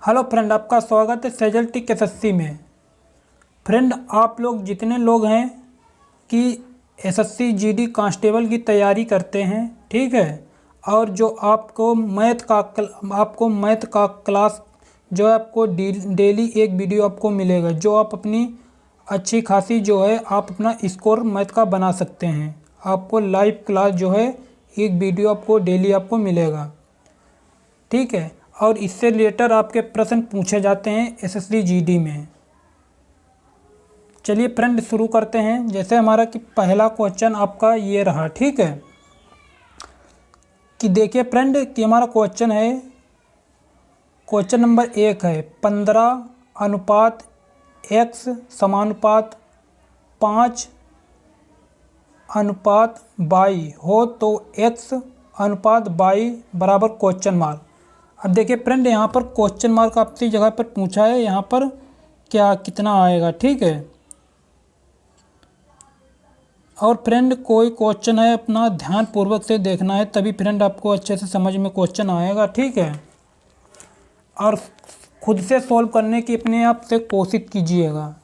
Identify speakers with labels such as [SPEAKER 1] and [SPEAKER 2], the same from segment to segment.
[SPEAKER 1] Hello friend, आपका स्वागत है सेजल टिक एसएससी में। फ्रेंड, आप लोग जितने लोग हैं कि एसएससी जीडी कांस्टेबल की तैयारी करते हैं, ठीक है, और जो आपको मैथ का क्लास जो है आपको डेली एक वीडियो आपको मिलेगा, जो आप अपनी अच्छी खासी जो है आप अपना स्कोर मैथ का बना सकते हैं। आपको लाइव क्लास जो है एक वीडियो आपको डेली आपको मिलेगा, ठीक है, और इससे रिलेटेड आपके प्रश्न पूछे जाते हैं एसएससी जीडी में। चलिए फ्रेंड शुरू करते हैं। जैसे हमारा कि पहला क्वेश्चन आपका ये रहा, ठीक है, कि देखिए फ्रेंड कि हमारा क्वेश्चन है, क्वेश्चन नंबर 1 है 15:x समानुपात 5:y हो तो x:y बराबर क्वेश्चन मार्क। अब देखिए फ्रेंड, यहाँ पर क्वेश्चन मार्क आपसी जगह पर पूछा है, यहाँ पर क्या कितना आएगा, ठीक है। और फ्रेंड कोई क्वेश्चन है अपना ध्यान पूर्वक से देखना है, तभी फ्रेंड आपको अच्छे से समझ में क्वेश्चन आएगा, ठीक है। और खुद से सॉल्व करने की अपने आप से कोशिश कीजिएगा,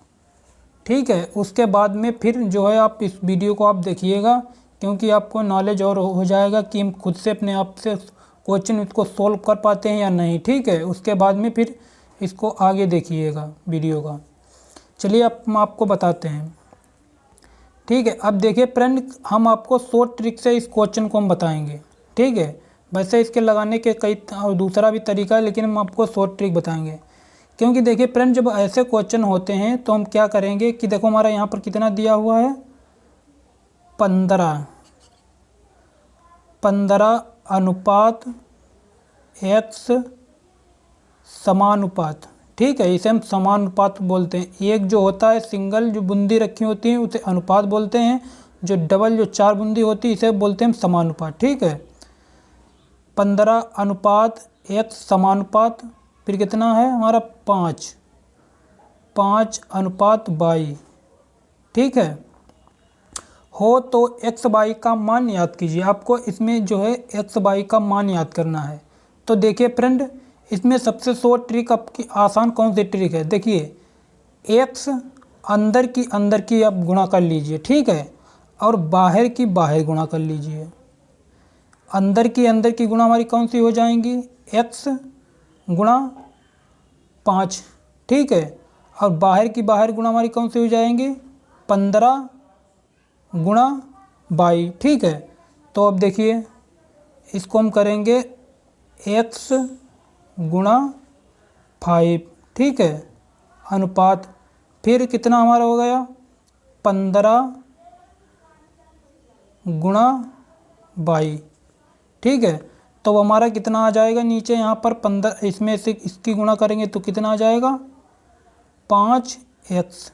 [SPEAKER 1] ठीक है। उसके बाद में फिर जो है आप इस वीडियो को आप देखिएगा, क्योंकि आपको नॉलेज और हो जाएगा कि हम खुद से अपने आप से क्वेश्चन इसको सॉल्व कर पाते हैं या नहीं, ठीक है। उसके बाद में फिर इसको आगे देखिएगा वीडियो का। चलिए अब हम आपको बताते हैं, ठीक है। अब देखिए फ्रेंड, हम आपको शॉर्ट ट्रिक से इस क्वेश्चन को हम बताएंगे, ठीक है। वैसे इसके लगाने के कई दूसरा भी तरीका है, लेकिन हम आपको शॉर्ट ट्रिक बताएंगे। क्योंकि देखिए फ्रेंड, जब ऐसे क्वेश्चन होते हैं तो हम क्या करेंगे कि देखो हमारा यहाँ पर कितना दिया हुआ है 15 अनुपात x समानुपात, ठीक है। इसे हम समानुपात बोलते हैं। एक जो होता है सिंगल जो बूंदी रखी होती है उसे अनुपात बोलते हैं, जो डबल जो 4 बूंदी होती है इसे बोलते हैं हम समानुपात, ठीक है। 15 अनुपात x समानुपात, फिर कितना है हमारा 5 अनुपात y, ठीक है, हो तो x y का मान याद कीजिए। आपको इसमें जो है x y का मान याद करना है। तो देखिए फ्रेंड, इसमें सबसे शॉर्ट ट्रिक आपकी आसान कौन सी ट्रिक है, देखिए x अंदर की आप गुणा कर लीजिए, ठीक है, और बाहर की बाहर गुणा कर लीजिए। अंदर की गुणा हमारी कौन सी हो जाएंगी, x गुणा 5, ठीक है, और बाहर की बाहर गुणा हमारी कौन सी हो जाएंगी 15 गुणा y, ठीक है। तो अब देखिए इसको हम करेंगे x गुणा 5, ठीक है, अनुपात, फिर कितना हमारा हो गया 15 गुणा y, ठीक है। तो हमारा कितना आ जाएगा नीचे यहाँ पर 15, इसमें से इसकी गुणा करेंगे तो कितना आ जाएगा 5x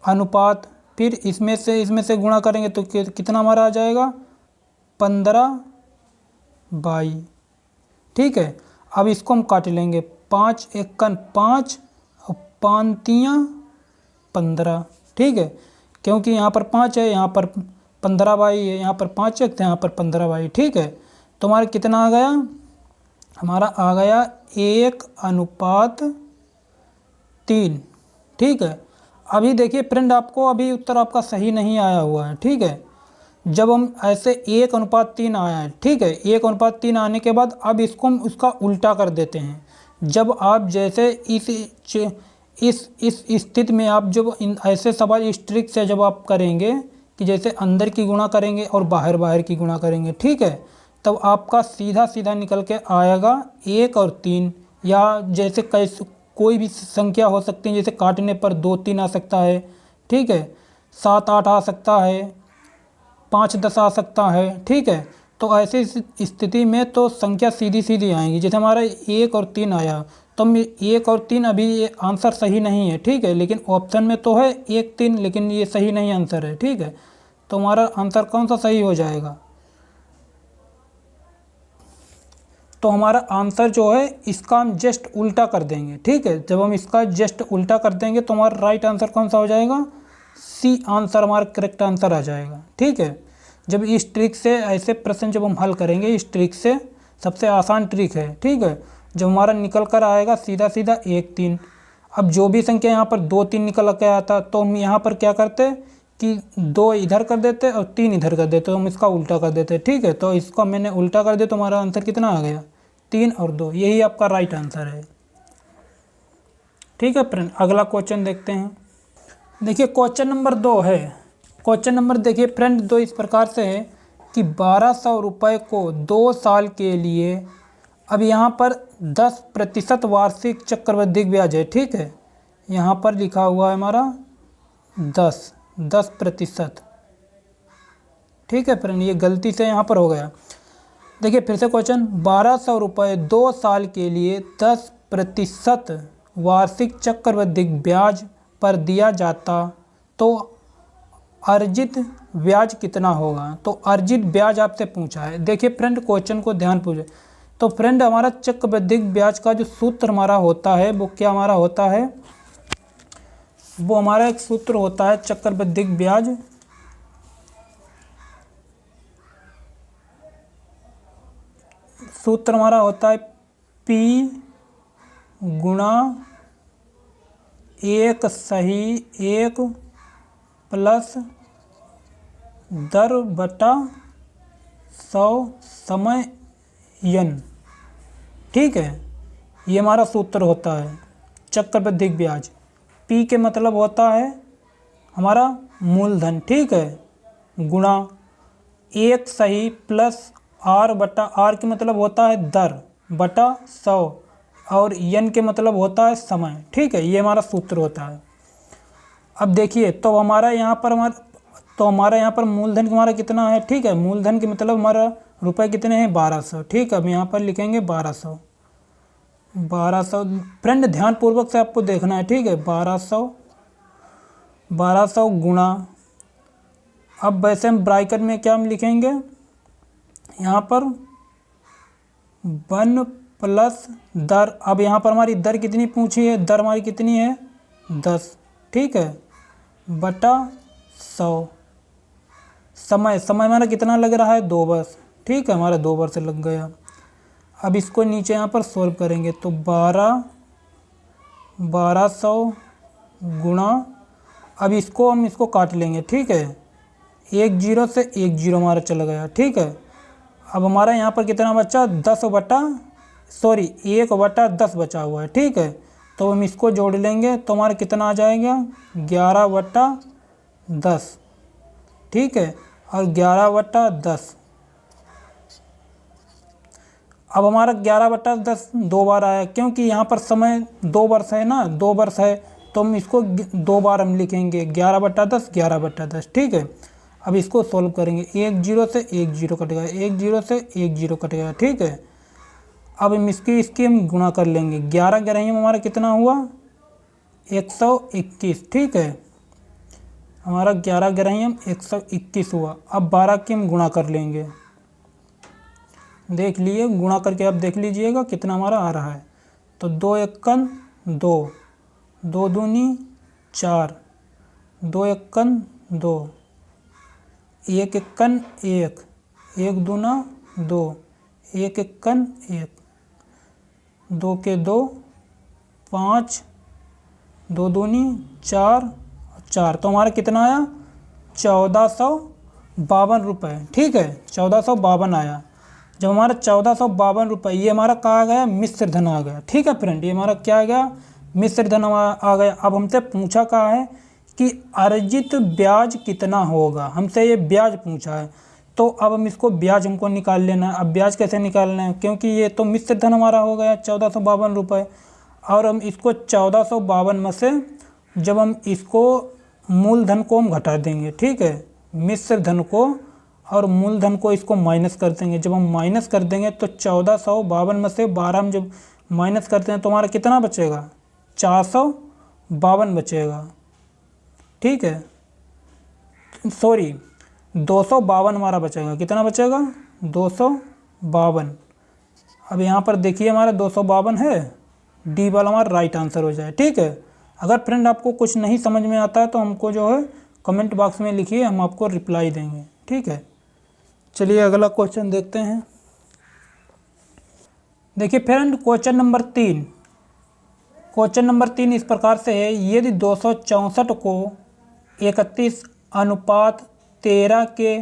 [SPEAKER 1] अनुपात, फिर इसमें से गुणा करेंगे तो कितना हमारा आ जाएगा 15y, ठीक है। अब इसको हम काट लेंगे, 5 एकन 5 और 5 15, ठीक है, क्योंकि यहाँ पर 5 है, यहाँ पर 15y है, यहाँ पर 5 है, यहाँ पर 15y, ठीक है। तो हमारा कितना आ गया, हमारा आ गया 1:3, ठीक है। अभी देखिए फ्रेंड, आपको अभी उत्तर आपका सही नहीं आया हुआ है, ठीक है। जब हम ऐसे 1:3 आया है, ठीक है, 1:3 आने के बाद अब इसको हम उसका उल्टा कर देते हैं। जब आप जैसे इस स्थिति में आप जब ऐसे सवाल इस ट्रिक से जब आप करेंगे कि जैसे अंदर की गुणा करेंगे और बाहर की गुणा करेंगे, ठीक है, तब आपका सीधा निकल के आएगा 1 और 3, या जैसे कोई भी संख्या हो सकती है, जैसे काटने पर 2 3 आ सकता है, ठीक है, 7 8 आ सकता है, 5 10 आ सकता है, ठीक है। तो ऐसी स्थिति में तो संख्या सीधी आएंगी। जैसे हमारा 1 और 3 आया, तो 1 और 3 अभी ये आंसर सही नहीं है, ठीक है, लेकिन ऑप्शन में तो है 1 3, लेकिन ये सही नहीं आंसर है, ठीक है। तो हमारा आंसर कौन सा सही हो जाएगा, तो हमारा आंसर जो है इसका हम जस्ट उल्टा कर देंगे, ठीक है। जब हम इसका जस्ट उल्टा कर देंगे तो हमारा राइट आंसर कौन सा हो जाएगा, सी आंसर हमारा करेक्ट आंसर आ जाएगा, ठीक है। जब इस ट्रिक से ऐसे प्रश्न जब हम हल करेंगे, इस ट्रिक से सबसे आसान ट्रिक है, ठीक है। जब हमारा निकल कर आएगा सीधा सीधा 1 3। अब जो भी संख्या यहाँ पर 2 3 निकल के आता तो हम यहाँ पर क्या करते कि 2 इधर कर देते और 3 इधर कर देते, तो हम इसका उल्टा कर देते। ठीक है, तो इसका मैंने उल्टा कर दिया तो हमारा आंसर कितना आ गया 3 और 2। यही आपका राइट आंसर है। ठीक है फ्रेंड, अगला क्वेश्चन देखते हैं। देखिए क्वेश्चन नंबर 2 है। क्वेश्चन नंबर देखिए फ्रेंड 2 इस प्रकार से है कि 1200 रुपये को 2 साल के लिए, अब यहाँ पर 10% वार्षिक चक्रवृद्धि ब्याज है। ठीक है, यहाँ पर लिखा हुआ है हमारा 10%। ठीक है फ्रेंड, ये गलती से यहाँ पर हो गया। देखिए फिर से क्वेश्चन, 1200 रुपये 2 साल के लिए 10% वार्षिक चक्रवृद्धि ब्याज पर दिया जाता तो अर्जित ब्याज कितना होगा। तो अर्जित ब्याज आपसे पूछा है। देखिए फ्रेंड क्वेश्चन को ध्यान पूछे तो फ्रेंड हमारा चक्रवृद्धि ब्याज का जो सूत्र हमारा होता है वो क्या हमारा होता है, वो हमारा एक सूत्र होता है चक्रवृद्धि ब्याज। सूत्र हमारा होता है P गुणा 1 सही 1 प्लस दर बटा 100 समय n। ठीक है, ये हमारा सूत्र होता है चक्रवृद्धि ब्याज। P के मतलब होता है हमारा मूलधन। ठीक है, गुणा 1 सही प्लस R बटा R के मतलब होता है दर बटा 100 और n के मतलब होता है समय। ठीक है, ये हमारा सूत्र होता है। अब देखिए तो हमारा यहाँ पर मूलधन हमारा कितना है। ठीक है, मूलधन के मतलब हमारा रुपए कितने हैं 1200। ठीक है, अब यहाँ पर लिखेंगे 1200। फ्रेंड ध्यानपूर्वक से आपको देखना है। ठीक है, 1200 गुणा, अब वैसे हम ब्रैकेट में क्या हम लिखेंगे यहाँ पर 1 प्लस दर। अब यहाँ पर हमारी दर कितनी पूछी है, दर हमारी कितनी है 10। ठीक है, बटा 100। समय हमारा कितना लग रहा है 2 वर्ष। ठीक है, हमारा 2 वर्ष लग गया। अब इसको नीचे यहाँ पर सोल्व करेंगे तो 1200 गुणा, अब हम इसको काट लेंगे। ठीक है, 1 0 से 1 0 हमारा चला गया। ठीक है, अब हमारा यहाँ पर कितना बचा 1 बटा 10 बचा हुआ है। ठीक है, तो हम इसको जोड़ लेंगे तो हमारा कितना आ जाएगा 11 बटा 10। ठीक है, और 11 बटा 10, अब हमारा 11 बटा 10 2 बार आया क्योंकि यहाँ पर समय 2 वर्ष है ना, 2 वर्ष है तो हम इसको 2 बार हम लिखेंगे 11 बटा 10 11 बटा 10। ठीक है, अब इसको सोल्व करेंगे 1 0 से 1 0 कट गया, 1 0 से 1 0 कट गया। ठीक है, अब हम इसकी हम गुणा कर लेंगे। 11 11 हमारा कितना हुआ 121। ठीक है, हमारा 11 11 121 हुआ। अब 12 की हम गुणा कर लेंगे। देख लिए, गुणा करके आप देख लीजिएगा कितना हमारा आ रहा है। तो 2 एकन 2, 2 दूनी 4, 2 एकन 2, 1 एकन 1, 1 दूना 2, 1 एकन 1, 2 के 2 5, 2 दूनी 4, 4, तो हमारा कितना आया 1452 रुपये। ठीक है, 1452 आया। जब हमारा 1452 रुपये, ये हमारा कहाँ आ गया मिश्र धन आ गया। ठीक है फ्रेंड, ये हमारा क्या आ गया मिश्र धन आ गया। अब हमसे पूछा कहाँ है कि अर्जित ब्याज कितना होगा, हमसे ये ब्याज पूछा है। तो अब हम इसको ब्याज हमको निकाल लेना है। अब ब्याज कैसे निकालना है, क्योंकि ये तो मिश्र धन हमारा हो गया 1452 रुपये, और हम इसको 1452 में से जब हम इसको मूलधन को हम घटा देंगे। ठीक है, मिश्र धन को और मूलधन को इसको माइनस कर देंगे। जब हम माइनस कर देंगे तो 1452 में से 12 हम जब माइनस करते हैं तो हमारा कितना बचेगा 452 बचेगा। ठीक है, सॉरी 252 हमारा बचेगा। कितना बचेगा 252। अब यहाँ पर देखिए हमारा 252 है, डी वाला हमारा राइट आंसर हो जाए। ठीक है, अगर फ्रेंड आपको कुछ नहीं समझ में आता है तो हमको जो है कमेंट बॉक्स में लिखिए, हम आपको रिप्लाई देंगे। ठीक है, चलिए अगला क्वेश्चन देखते हैं। देखिए फ्रेंड क्वेश्चन नंबर 3 इस प्रकार से है, यदि 264 को 31:13 के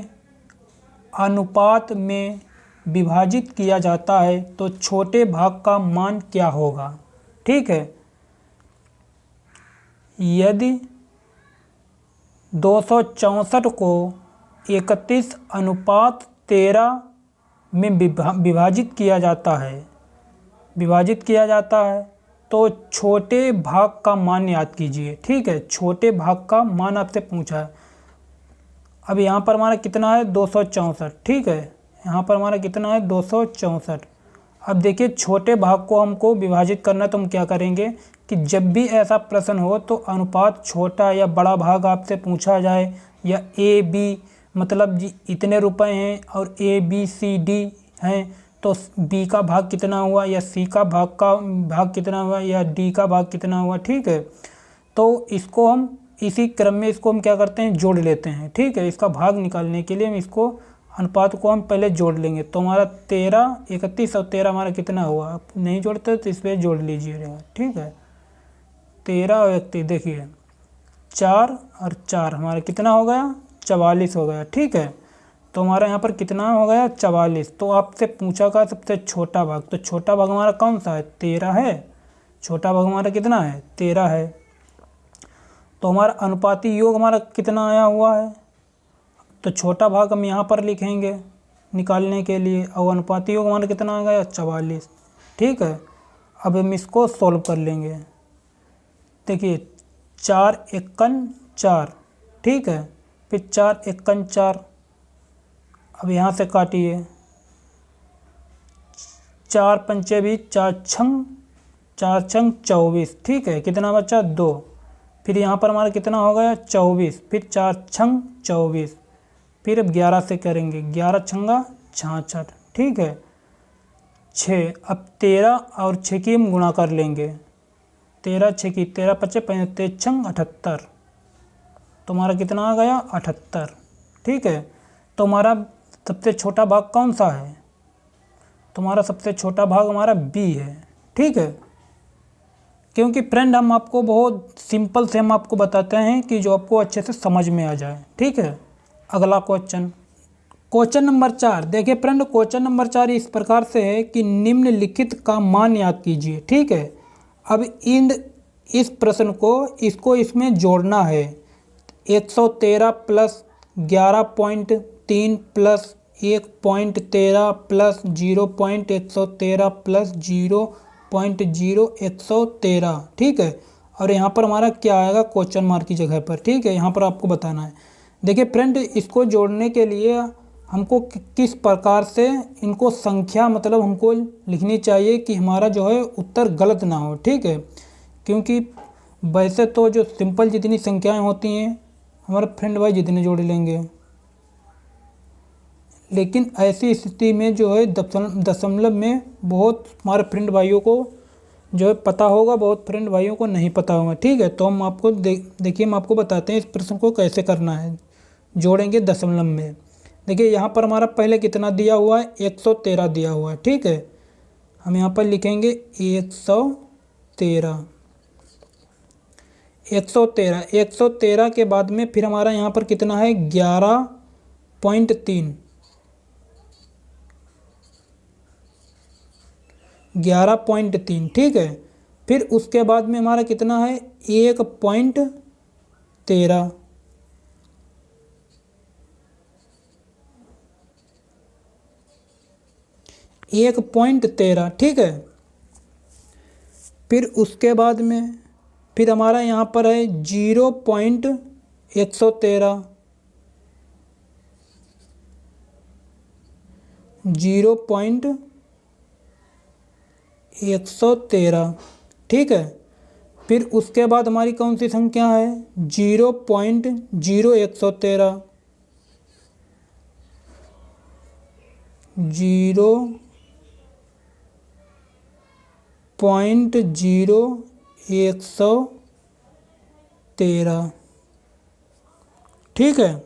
[SPEAKER 1] अनुपात में विभाजित किया जाता है तो छोटे भाग का मान क्या होगा। ठीक है, यदि 264 को 31:13 में विभाजित किया जाता है तो छोटे भाग का मान याद कीजिए। ठीक है, छोटे भाग का मान आपसे पूछा है। अब यहाँ पर हमारा कितना है 264। ठीक है, यहाँ पर हमारा कितना है 264। अब देखिए छोटे भाग को हमको विभाजित करना है तो हम क्या करेंगे कि जब भी ऐसा प्रश्न हो तो अनुपात छोटा या बड़ा भाग आपसे पूछा जाए, या ए बी मतलब जी इतने रुपए हैं और ए बी सी डी हैं तो बी का भाग कितना हुआ, या सी का भाग कितना हुआ, या डी का भाग कितना हुआ। ठीक है, तो इसको हम इसी क्रम में इसको हम क्या करते हैं जोड़ लेते हैं। ठीक है, इसका भाग निकालने के लिए हम इसको अनुपात को हम पहले जोड़ लेंगे। तो हमारा 13, 31 और 13 हमारा कितना हुआ, आप नहीं जोड़ते तो इस पर जोड़ लीजिएगा। ठीक है, 13 और 31 देखिए 4 और 4 हमारा कितना हो गया 44 हो गया। ठीक है, तो हमारा यहाँ पर कितना हो गया 44। तो आपसे पूछा का सबसे छोटा भाग, तो छोटा भाग हमारा कौन सा है 13 है। छोटा भाग हमारा कितना है 13 है। तो हमारा अनुपाती योग हमारा कितना आया हुआ है, तो छोटा भाग हम यहाँ पर लिखेंगे निकालने के लिए, और अनुपाती योग हमारा कितना आ गया 44। ठीक है, अब हम इसको सॉल्व कर लेंगे। देखिए 4 एकन 4। ठीक है, फिर 4 एकन 4। अब यहाँ से काटिए 4 पंचे भी 4 छंग 24। ठीक है, कितना बचा 2। फिर यहाँ पर हमारा कितना हो गया 24, फिर 4 छंग 24। फिर अब 11 से करेंगे, 11 छंगा 66। ठीक है, 6। अब 13 और 6 की हम गुणा कर लेंगे। 13 6 की 13 पचे 35 छंग 78। तो हमारा कितना आ गया 78। ठीक है, तो हमारा सबसे छोटा भाग कौन सा है, तो हमारा सबसे छोटा भाग हमारा बी है। ठीक है, क्योंकि फ्रेंड हम आपको बहुत सिंपल से हम आपको बताते हैं कि जो आपको अच्छे से समझ में आ जाए। ठीक है, अगला क्वेश्चन नंबर 4 देखिए फ्रेंड, क्वेश्चन नंबर 4 इस प्रकार से है कि निम्नलिखित का मान याद कीजिए। ठीक है, अब इस प्रश्न को इसमें जोड़ना है। 113 प्लस 11.3 प्लस 1.13 प्लस 0.113 प्लस 0.0113। ठीक है, और यहाँ पर हमारा क्या आएगा क्वेश्चन मार्क की जगह पर। ठीक है, यहाँ पर आपको बताना है। देखिए फ्रेंड, इसको जोड़ने के लिए हमको किस प्रकार से इनको संख्या मतलब हमको लिखनी चाहिए कि हमारा जो है उत्तर गलत ना हो। ठीक है, क्योंकि वैसे तो जो सिंपल जितनी संख्याएं होती हैं हमारे फ्रेंड भाई जितने जोड़ लेंगे, लेकिन ऐसी स्थिति में जो है दशमलव में बहुत हमारे फ्रेंड भाइयों को जो है पता होगा, बहुत फ्रेंड भाइयों को नहीं पता होगा। ठीक है, तो हम आपको देखिए हम आपको बताते हैं इस प्रश्न को कैसे करना है। जोड़ेंगे दशमलव में। देखिए यहाँ पर हमारा पहले कितना दिया हुआ है 113 दिया हुआ है। ठीक है, हम यहाँ पर लिखेंगे 113 के बाद में फिर हमारा यहाँ पर कितना है 11.3 11.3। ठीक है, फिर उसके बाद में हमारा कितना है 1.13 1.13। ठीक है, फिर उसके बाद में फिर हमारा यहाँ पर है 0.113 0.113। ठीक है, फिर उसके बाद हमारी कौन सी संख्या है 0.0113 0.0113। ठीक है,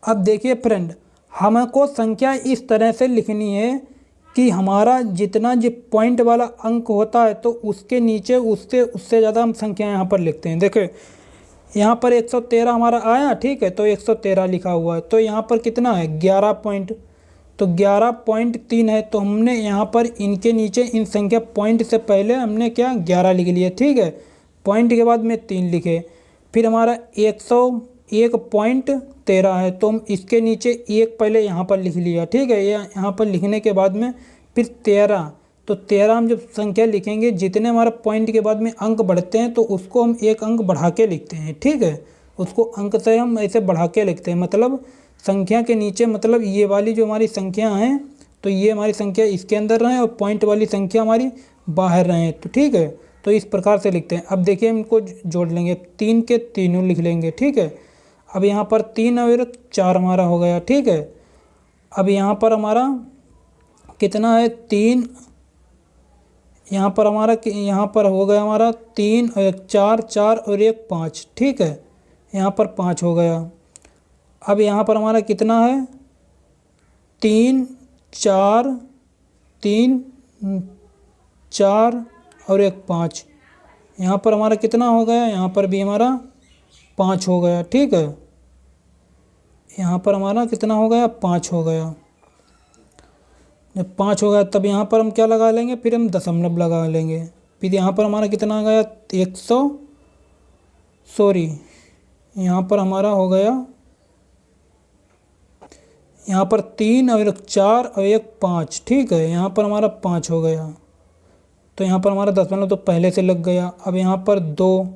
[SPEAKER 1] अब देखिए फ्रेंड, हमको संख्या इस तरह से लिखनी है कि हमारा जितना जो पॉइंट वाला अंक होता है तो उसके नीचे उससे ज़्यादा हम संख्या यहाँ पर लिखते हैं। देखो यहाँ पर 113 हमारा आया, ठीक है, तो 113 लिखा हुआ है, तो यहाँ पर कितना है 11 पॉइंट, तो 11.3 है, तो हमने यहाँ पर इनके नीचे इन संख्या पॉइंट से पहले हमने क्या 11 लिख लिया, ठीक है, पॉइंट के बाद में 3 लिखे। फिर हमारा 101.13 है, तो हम इसके नीचे 1 पहले यहाँ पर लिख लिया, ठीक है, यहाँ पर लिखने के बाद में फिर 13, तो 13 हम जब संख्या लिखेंगे जितने हमारा पॉइंट के बाद में अंक बढ़ते हैं तो उसको हम एक अंक बढ़ा के लिखते हैं, ठीक है, उसको अंक से हम ऐसे बढ़ा के लिखते हैं, मतलब संख्या के नीचे, मतलब ये वाली जो हमारी संख्या हैं तो ये हमारी संख्या इसके अंदर रहें और पॉइंट वाली संख्या हमारी बाहर रहें, तो ठीक है, तो इस प्रकार से लिखते हैं। अब देखिए हम इनको जोड़ लेंगे, 3 के तीनों लिख लेंगे, ठीक है। अब यहाँ पर 3 और 4 हमारा हो गया, ठीक है। अब यहाँ पर हमारा कितना है 3, यहाँ पर हमारा यहाँ पर हो गया हमारा 3 और 1 4, 4 और 1 5, ठीक है, यहाँ पर 5 हो गया। अब यहाँ पर हमारा कितना है 3 4 3 4 और 1 5, यहाँ पर हमारा कितना हो गया, यहाँ पर भी हमारा 5 हो गया, ठीक है, यहाँ पर हमारा कितना हो गया 5 हो गया। जब 5 हो गया तब यहाँ पर हम क्या लगा लेंगे, फिर हम दशमलव लगा लेंगे। फिर यहाँ पर हमारा कितना आ गया 100, यहाँ पर हमारा हो गया, यहाँ पर 3 और 1 4 और 1 5, ठीक है, यहाँ पर हमारा 5 हो गया, तो यहाँ पर हमारा दशमलव तो पहले से लग गया। अब यहाँ पर 2,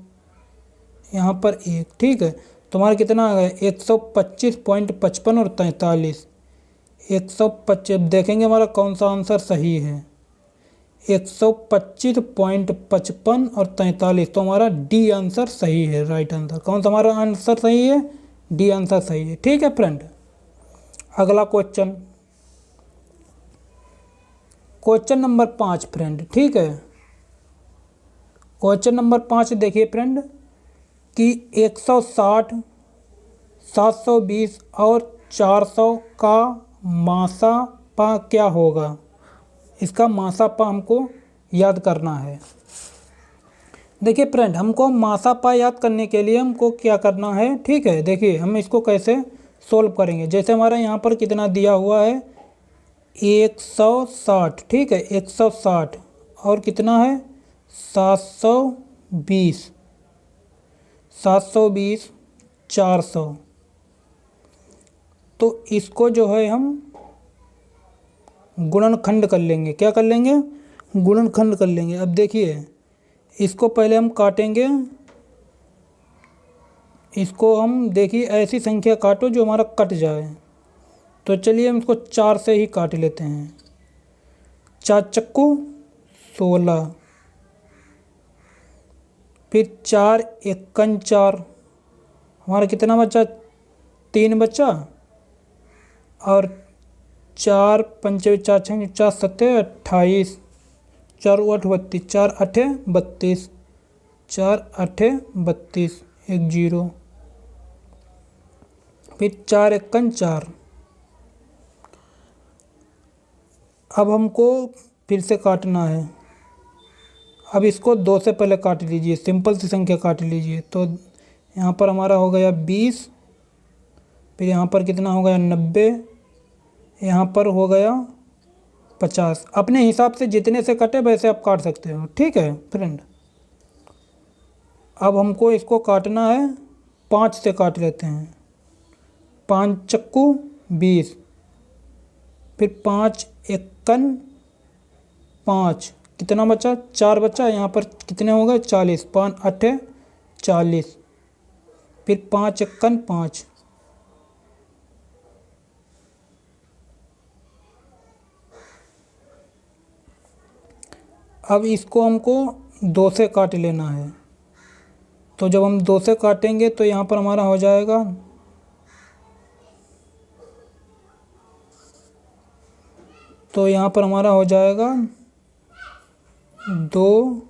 [SPEAKER 1] यहाँ पर 1, ठीक है, तो हमारा कितना आ गया 125.55 और 43, 125, देखेंगे हमारा कौन सा आंसर सही है, 125.55 और 43, तो हमारा डी आंसर सही है, राइट आंसर। कौन सा हमारा आंसर सही है, डी आंसर सही है, ठीक है फ्रेंड। अगला क्वेश्चन नंबर 5 फ्रेंड, ठीक है। क्वेश्चन नंबर 5 देखिए फ्रेंड कि 160, 720 और 400 का मासापा क्या होगा, इसका मासापा हमको याद करना है। देखिए फ्रेंड, हमको मासापा याद करने के लिए हमको क्या करना है, ठीक है, देखिए हम इसको कैसे सोल्व करेंगे। जैसे हमारा यहाँ पर कितना दिया हुआ है 160, ठीक है, 160 और कितना है 720, 400, तो इसको जो है हम गुणनखंड कर लेंगे। क्या कर लेंगे, गुणनखंड कर लेंगे। अब देखिए इसको पहले हम काटेंगे, इसको हम देखिए ऐसी संख्या काटो जो हमारा कट जाए, तो चलिए हम इसको 4 से ही काट लेते हैं। 4 चक्कू 16, फिर 4 एकन 4, हमारा कितना बचा 3 बचा, और 4 पंचे 4 छः 4 सत्ते 28, 4 8 32, 4 8 32, 4 8 32, 1 0, फिर 4 एकन 4। अब हमको फिर से काटना है। अब इसको 2 से पहले काट लीजिए, सिंपल सी संख्या काट लीजिए, तो यहाँ पर हमारा हो गया 20, फिर यहाँ पर कितना हो गया 90, यहाँ पर हो गया 50। अपने हिसाब से जितने से कटे वैसे आप काट सकते हो, ठीक है फ्रेंड। अब हमको इसको काटना है 5 से काट लेते हैं। 5 चक्कू 20, फिर 5 एकन 5, कितना बचा 4 बचा, यहाँ पर कितने हो गए 40, 5 8 40, फिर 5 एकन 5, अब इसको हमको 2 से काट लेना है। तो जब हम 2 से काटेंगे तो यहाँ पर हमारा हो जाएगा, तो यहाँ पर हमारा हो जाएगा 2,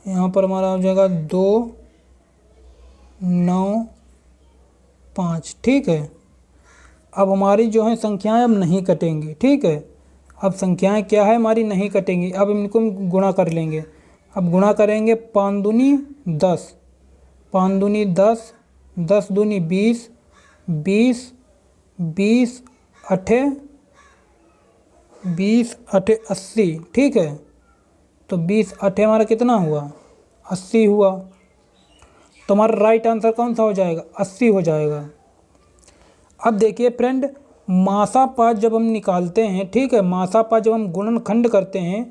[SPEAKER 1] यहाँ पर हमारा हो जाएगा 2 9 5, ठीक है। अब हमारी जो है संख्याएं अब नहीं कटेंगी, ठीक है। अब संख्याएं क्या है हमारी नहीं कटेंगी, अब इनको गुणा कर लेंगे। अब गुणा करेंगे 5 दूनी 10, 5 दूनी 10, 10 दूनी 20, 20, 20 अठे 80, ठीक है। तो 20 अठे हमारा कितना हुआ, 80 हुआ। तो हमारा राइट आंसर कौन सा हो जाएगा, 80 हो जाएगा। अब देखिए फ्रेंड, मासापा जब हम निकालते हैं, ठीक है, मासापा जब हम गुणनखंड करते हैं,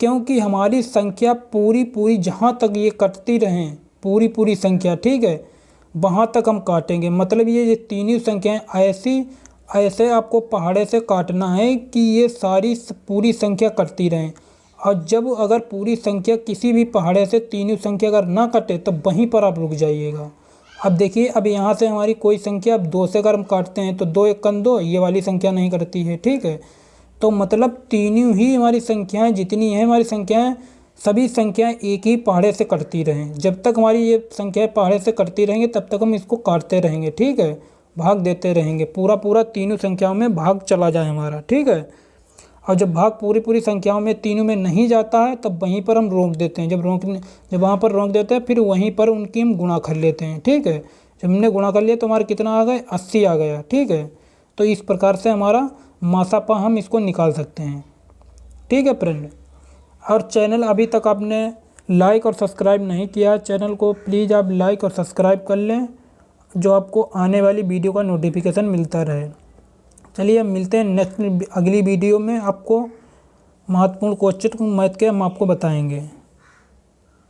[SPEAKER 1] क्योंकि हमारी संख्या पूरी जहाँ तक ये कटती रहें, पूरी संख्या, ठीक है, वहाँ तक हम काटेंगे। मतलब ये तीनों संख्याएं ऐसे आपको पहाड़े से काटना है कि ये सारी पूरी संख्या कटती रहें। और जब अगर पूरी संख्या किसी भी पहाड़े से तीनों संख्या अगर ना कटे तो वहीं पर आप रुक जाइएगा। अब देखिए, अब यहाँ से हमारी कोई संख्या, अब 2 से अगर हम काटते हैं तो 2 1 2, ये वाली संख्या नहीं कटती है, ठीक है। तो मतलब तीनों ही हमारी संख्याएं जितनी हैं, हमारी संख्याएं सभी संख्याएं एक ही पहाड़े से कटती रहें। जब तक हमारी ये संख्याएं पहाड़े से कटती रहेंगी तब तक हम इसको काटते रहेंगे, ठीक है, भाग देते रहेंगे, पूरा तीनों संख्याओं में भाग चला जाए हमारा, ठीक है। और जब भाग पूरी संख्याओं में तीनों में नहीं जाता है तब वहीं पर हम रोक देते हैं। जब वहाँ पर रोक देते हैं फिर वहीं पर उनकी हम गुणा कर लेते हैं, ठीक है। जब हमने गुणा कर लिया तो हमारा कितना आ गया, 80 आ गया, ठीक है। तो इस प्रकार से हमारा मासापा हम इसको निकाल सकते हैं, ठीक है फ्रेंड। और चैनल अभी तक आपने लाइक और सब्सक्राइब नहीं किया, चैनल को प्लीज़ आप लाइक और सब्सक्राइब कर लें, जो आपको आने वाली वीडियो का नोटिफिकेशन मिलता रहे। चलिए अब मिलते हैं नेक्स्ट अगली वीडियो में, आपको महत्वपूर्ण क्वेश्चन मैथ के हम आपको बताएंगे।